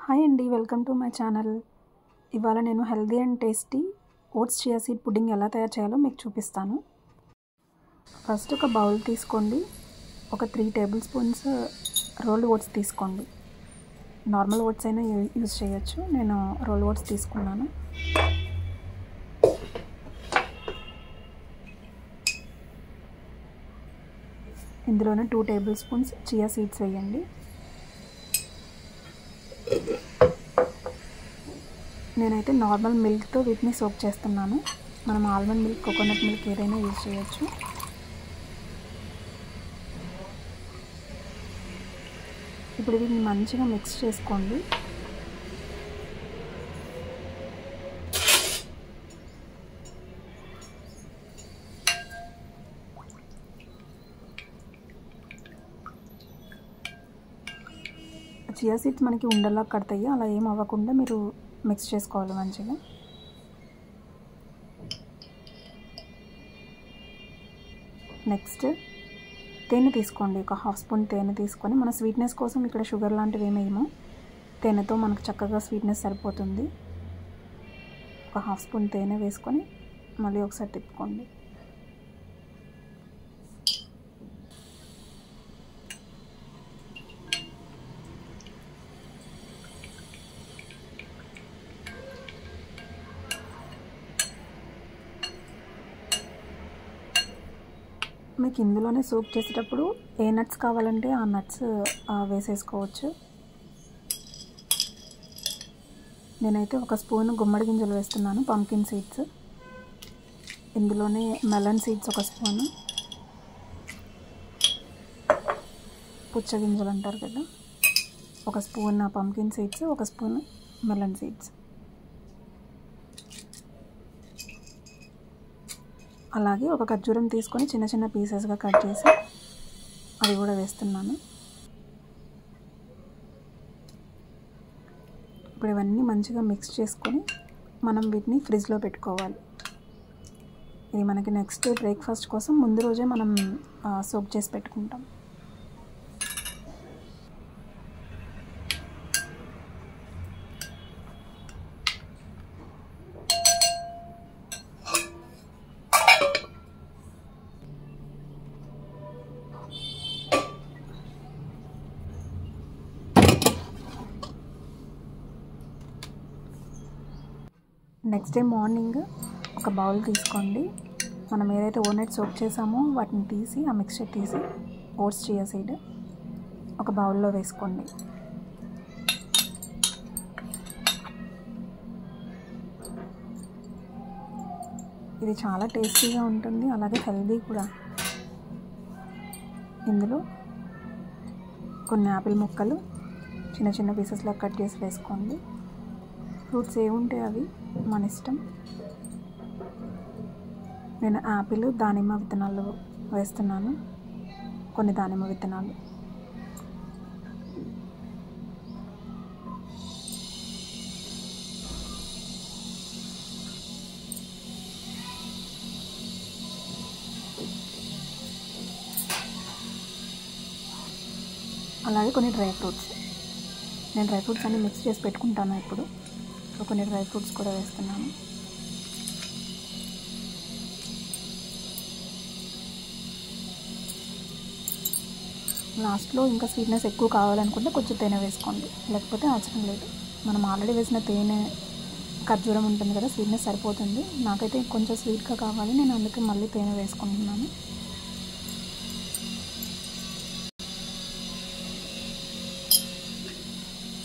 Hi అండి, welcome to my channel. ఇవాళ నేను healthy and tasty oats chia seed pudding ఎలా తయారు చేయాలో మీకు చూపిస్తాను. ఫస్ట్ ఒక బౌల్ తీసుకోండి. ఒక 3 టేబుల్ స్పూన్స్ రోల్డ్ ఓట్స్ తీసుకోండి. నార్మల్ ఓట్స్ అయినా యూజ్ చేయొచ్చు. నేను రోల్డ్ ఓట్స్ తీసుకున్నాను. ఇందులోనే 2 టేబుల్ స్పూన్స్ చియా సీడ్స్ వేయండి. నేనైతే నార్మల్ మిల్క్తో వీటిని సోక్ చేస్తున్నాను. మనం ఆల్మండ్ మిల్క్, కోకోనట్ మిల్క్ ఏదైనా యూజ్ చేయొచ్చు. ఇప్పుడు వీటిని మంచిగా మిక్స్ చేసుకోండి. చియా సీడ్స్ మనకి ఉండలా కడతాయి, అలా ఏం అవ్వకుండా మీరు మిక్స్ చేసుకోవాలి మంచిగా. నెక్స్ట్ తేనె తీసుకోండి. ఒక హాఫ్ స్పూన్ తేనె తీసుకొని, మన స్వీట్నెస్ కోసం ఇక్కడ షుగర్ లాంటివి ఏమేమో, తేనెతో మనకు చక్కగా స్వీట్నెస్ సరిపోతుంది. ఒక హాఫ్ స్పూన్ తేనె వేసుకొని మళ్ళీ ఒకసారి తిప్పుకోండి. మీకు ఇందులోనే సోక్ చేసేటప్పుడు ఏ నట్స్ కావాలంటే ఆ నట్స్ వేసేసుకోవచ్చు. నేనైతే ఒక స్పూన్ గుమ్మడి గింజలు వేస్తున్నాను, పంకిన్ సీడ్స్. ఇందులోనే మెలన్ సీడ్స్ ఒక స్పూను, పుచ్చగింజలు అంటారు కదా, ఒక స్పూన్ పంకిన్ సీడ్స్, ఒక స్పూన్ మెలన్ సీడ్స్. అలాగే ఒక ఖర్జూరం తీసుకొని చిన్న చిన్న పీసెస్గా కట్ చేసి అది కూడా వేస్తున్నాను. ఇప్పుడు ఇవన్నీ మంచిగా మిక్స్ చేసుకొని మనం వీటిని ఫ్రిడ్జ్లో పెట్టుకోవాలి. ఇది మనకి నెక్స్ట్ డే బ్రేక్ఫాస్ట్ కోసం ముందు రోజే మనం సోక్ చేసి పెట్టుకుంటాం. నెక్స్ట్ డే మార్నింగ్ ఒక బౌల్ తీసుకోండి. మనం ఏదైతే ఓవర్నైట్ సోక్ చేసామో వాటిని తీసి, ఆ మిక్స్చర్ తీసి, ఓట్స్ చియా సీడ్ ఒక బౌల్లో వేసుకోండి. ఇది చాలా టేస్టీగా ఉంటుంది, అలాగే హెల్దీ కూడా. ఇందులో కొన్ని యాపిల్ ముక్కలు చిన్న చిన్న పీసెస్లో కట్ చేసి వేసుకోండి. ఫ్రూట్స్ ఏముంటే అవి మన ఇష్టం. నేను యాపిల్, దానిమ్మ విత్తనాలు వేస్తున్నాను, కొన్ని దానిమ్మ విత్తనాలు. అలాగే కొన్ని డ్రై ఫ్రూట్స్. నేను డ్రై ఫ్రూట్స్ అన్ని మిక్స్ చేసి పెట్టుకుంటాను ఇప్పుడు. సో కొన్ని డ్రై ఫ్రూట్స్ కూడా వేస్తున్నాను. లాస్ట్లో ఇంకా స్వీట్నెస్ ఎక్కువ కావాలనుకుంటే కొంచెం తేనె వేసుకోండి, లేకపోతే అవసరం లేదు. మనం ఆల్రెడీ వేసిన తేనె, ఖర్జూరం ఉంటుంది కదా, స్వీట్నెస్ సరిపోతుంది. నాకైతే కొంచెం స్వీట్గా కావాలి, నేను అందుకే మళ్ళీ తేనె వేసుకుంటున్నాను.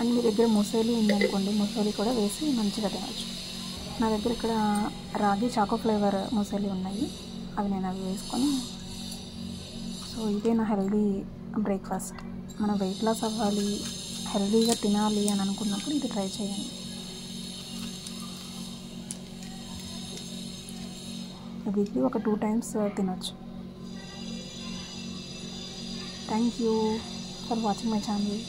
అండ్ మీ దగ్గర ముసలి ఉందనుకోండి, ముసలి కూడా వేసి మంచిగా తినవచ్చు. నా దగ్గర ఇక్కడ రాగి చాకో ఫ్లేవర్ ముసలి ఉన్నాయి, అవి నేను వేసుకొని. సో ఇదే నా హెల్దీ బ్రేక్ఫాస్ట్. మనం వెయిట్ లాస్ అవ్వాలి, హెల్దీగా తినాలి అని అనుకున్నప్పుడు ఇది ట్రై చేయండి. వీక్లీ ఒక 2 టైమ్స్ తినొచ్చు. Thank you for watching my channel.